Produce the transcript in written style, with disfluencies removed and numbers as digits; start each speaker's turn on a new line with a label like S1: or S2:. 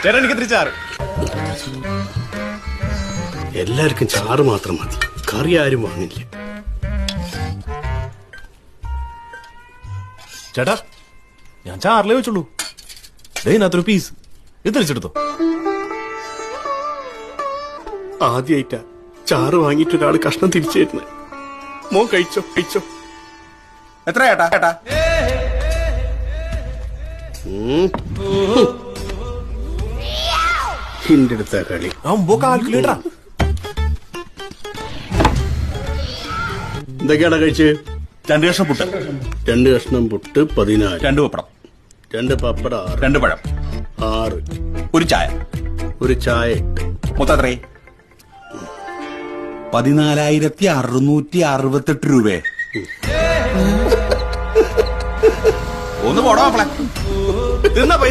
S1: ചേട്ടാ എനിക്ക് തിരിച്ചാറ്.
S2: എല്ലാവർക്കും ചാറ് മാത്രം മതി, കറി ആരും വാങ്ങില്ല.
S1: ചേട്ടാ ഞാൻ ചാറിലേ വെച്ചുള്ളൂ. ഇതിനകത്തൊരു പീസ് ഇത് തിരിച്ചെടുത്തോ.
S2: ആദ്യമായിട്ടാ ചാറ് വാങ്ങിയിട്ട് ഒരാൾ കഷ്ണം തിരിച്ചു തരുന്നത്. മോൻ കഴിച്ചോ കഴിച്ചോ.
S3: എത്ര ചേട്ടാ? ചേട്ടാ
S2: ഹിന്റെ അടുത്ത കളി.
S1: അമ്പോ കാൽക്കുലേറ്ററാ.
S2: എന്തൊക്കെയാടാ കഴിച്ച്?
S3: 2 കഷ്ണം പുട്ട്,
S2: 2 കഷ്ണം പുട്ട് 14,
S3: 2 പപ്പടം,
S2: 2 പപ്പട
S3: 2 പഴം,
S2: 6,
S3: 1 ചായ,
S2: ഒരു ചായ 8.
S3: മൊത്തം എത്രേ? 14,668 രൂപയെ. ഒന്ന് പോടാ മക്കളെ.
S1: തിന്ന പൈസ